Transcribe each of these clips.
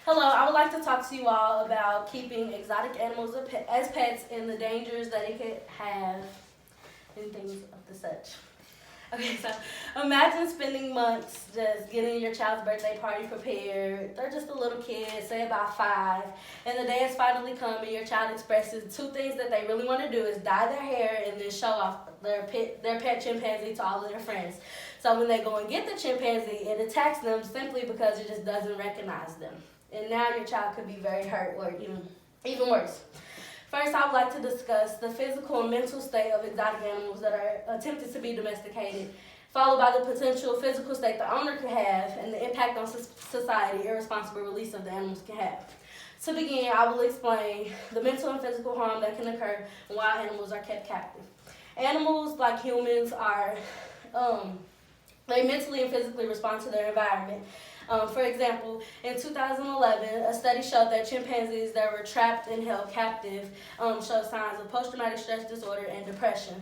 Hello, I would like to talk to you all about keeping exotic animals as pets and the dangers that it could have and things of the such. Okay, so imagine spending months just getting your child's birthday party prepared. They're just a little kid, say about 5, and the day has finally come and your child expresses two things that they really want to do is dye their hair and then show off their pet chimpanzee to all of their friends. So when they go and get the chimpanzee, it attacks them simply because it just doesn't recognize them. And now your child could be very hurt or even worse. First, I would like to discuss the physical and mental state of exotic animals that are attempted to be domesticated, followed by the potential physical state the owner could have and the impact on society irresponsible release of the animals can have. To begin, I will explain the mental and physical harm that can occur when wild animals are kept captive. Animals, like humans, are they mentally and physically respond to their environment. For example, in 2011, a study showed that chimpanzees that were trapped and held captive showed signs of post-traumatic stress disorder and depression.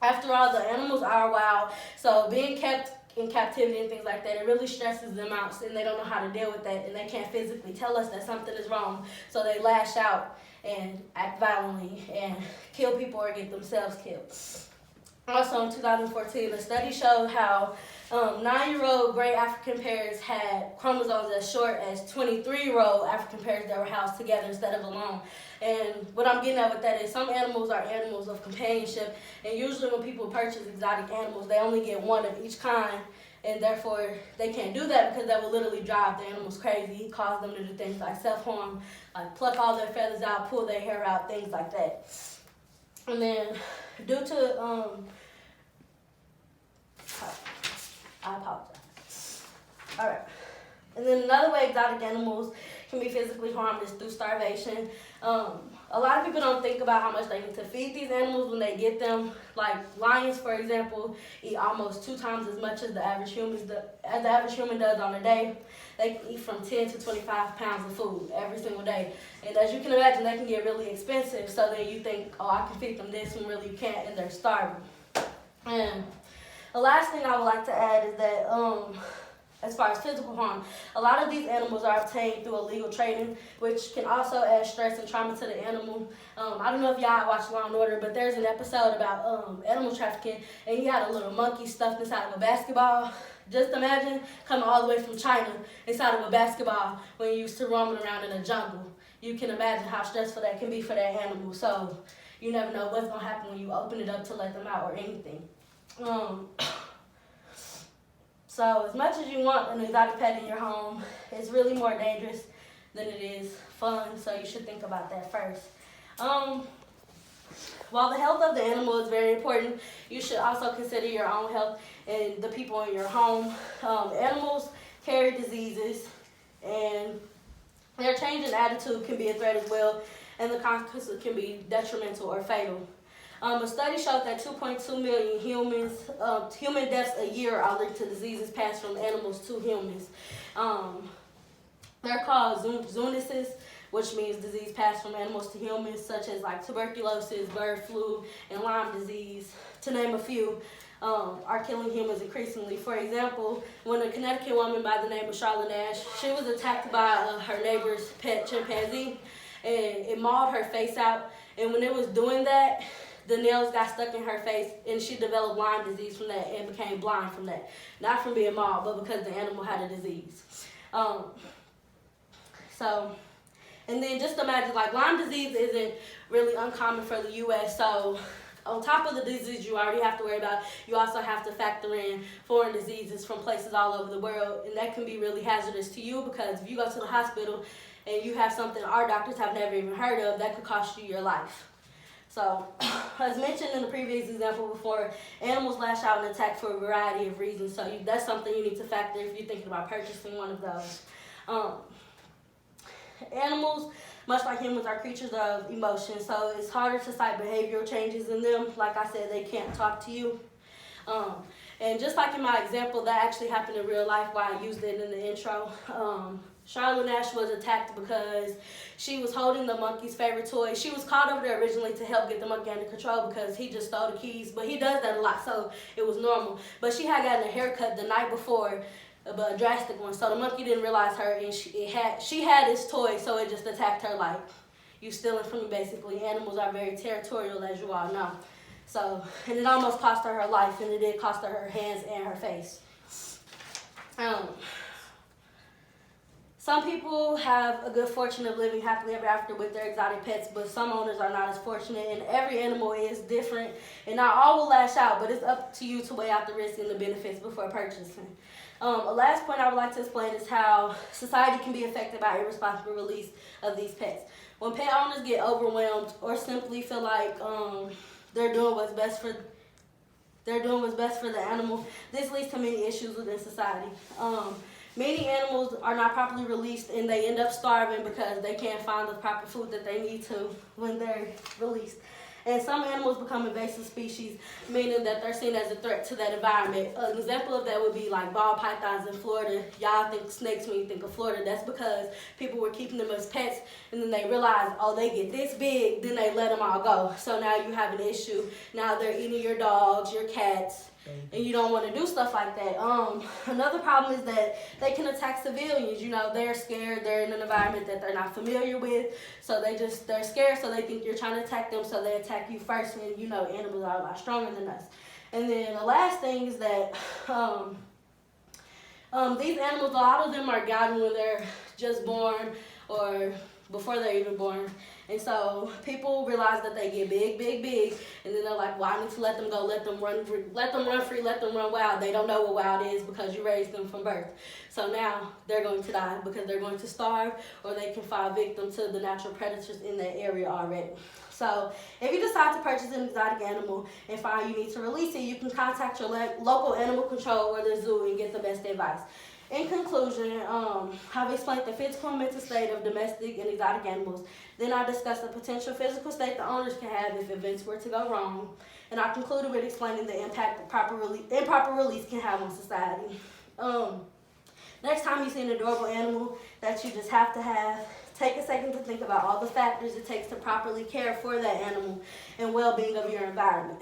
After all, the animals are wild, so being kept in captivity and things like that, it really stresses them out, and they don't know how to deal with that, and they can't physically tell us that something is wrong, so they lash out and act violently and kill people or get themselves killed. Also in 2014, a study showed how 9-year-old gray African pairs had chromosomes as short as 23-year-old African pairs that were housed together instead of alone. And what I'm getting at with that is some animals are animals of companionship, and usually when people purchase exotic animals, they only get one of each kind, and therefore they can't do that because that will literally drive the animals crazy, cause them to do things like self-harm, like pluck all their feathers out, pull their hair out, things like that. And then due to I apologize. All right. And then another way exotic animals can be physically harmed is through starvation. A lot of people don't think about how much they need to feed these animals when they get them. Like lions, for example, eat almost 2 times as much as the average human does on a day. They can eat from 10 to 25 pounds of food every single day. And as you can imagine, that can get really expensive. So then you think, oh, I can feed them this when really you can't, and they're starving. And the last thing I would like to add is that as far as physical harm, a lot of these animals are obtained through illegal trading, which can also add stress and trauma to the animal. I don't know if y'all watch Law and Order, but there's an episode about animal trafficking, and he had a little monkey stuffed inside of a basketball. Just imagine coming all the way from China inside of a basketball when you used to roaming around in a jungle. You can imagine how stressful that can be for that animal. So you never know what's going to happen when you open it up to let them out or anything. So as much as you want an exotic pet in your home, it's really more dangerous than it is fun, so you should think about that first. While the health of the animal is very important, you should also consider your own health and the people in your home. Animals carry diseases, and their change in attitude can be a threat as well, and the consequences can be detrimental or fatal. A study showed that 2.2 million human deaths a year are linked to diseases passed from animals to humans. They're called zoonosis, which means disease passed from animals to humans, such as like tuberculosis, bird flu, and Lyme disease, to name a few, are killing humans increasingly. For example, when a Connecticut woman by the name of Charlotte Nash, she was attacked by her neighbor's pet chimpanzee, and it mauled her face out. And when it was doing that, the nails got stuck in her face, and she developed Lyme disease from that and became blind from that. Not from being mauled, but because the animal had a disease. And then just imagine, like, Lyme disease isn't really uncommon for the U.S., so on top of the disease you already have to worry about, you also have to factor in foreign diseases from places all over the world, and that can be really hazardous to you because if you go to the hospital and you have something our doctors have never even heard of, that could cost you your life. So, as mentioned in the previous example before, animals lash out and attack for a variety of reasons. So that's something you need to factor if you're thinking about purchasing one of those. Animals, much like humans, are creatures of emotion. So it's harder to cite behavioral changes in them. Like I said, they can't talk to you. And just like in my example, that actually happened in real life while I used it in the intro. Charlotte Nash was attacked because she was holding the monkey's favorite toy. She was called over there originally to help get the monkey under control because he just stole the keys, but he does that a lot, so it was normal. But she had gotten a haircut the night before but a drastic one. So the monkey didn't realize her, and she had this toy, so it just attacked her like, you stealing from me, basically. Animals are very territorial, as you all know. So, and it almost cost her her life, and it did cost her her hands and her face. Some people have a good fortune of living happily ever after with their exotic pets, but some owners are not as fortunate, and every animal is different, and not all will lash out, but it's up to you to weigh out the risks and the benefits before purchasing. A last point I would like to explain is how society can be affected by irresponsible release of these pets. When pet owners get overwhelmed or simply feel like they're doing what's best for the animal, this leads to many issues within society. Many animals are not properly released, and they end up starving because they can't find the proper food that they need to when they're released. And some animals become invasive species, meaning that they're seen as a threat to that environment. An example of that would be like ball pythons in Florida. Y'all think snakes when you think of Florida. That's because people were keeping them as pets, and then they realized, oh, they get this big, then they let them all go. So now you have an issue. Now they're eating your dogs, your cats, and you don't want to do stuff like that. Another problem is that they can attack civilians. You know, they're scared. They're in an environment that they're not familiar with, so they're scared. So they think you're trying to attack them, so they attack you first. And you know, animals are a lot stronger than us. And then the last thing is that these animals, a lot of them are gotten when they're just born or before they're even born. And so people realize that they get big, and then they're like, well, I need to let them go, let them run free, let them run wild. They don't know what wild is because you raised them from birth. So now they're going to die because they're going to starve, or they can fall victim to the natural predators in that area already. So if you decide to purchase an exotic animal and find you need to release it, you can contact your local animal control or the zoo and get the best advice. In conclusion, I've explained the physical and mental state of domestic and exotic animals. Then I discussed the potential physical state the owners can have if events were to go wrong. And I concluded with explaining the impact improper release can have on society. Next time you see an adorable animal that you just have to have, take a second to think about all the factors it takes to properly care for that animal and well-being of your environment.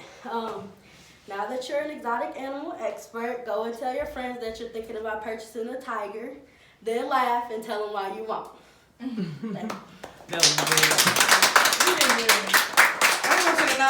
Now that you're an exotic animal expert, go and tell your friends that you're thinking about purchasing a tiger, then laugh and tell them why you won't. That was good. You did good.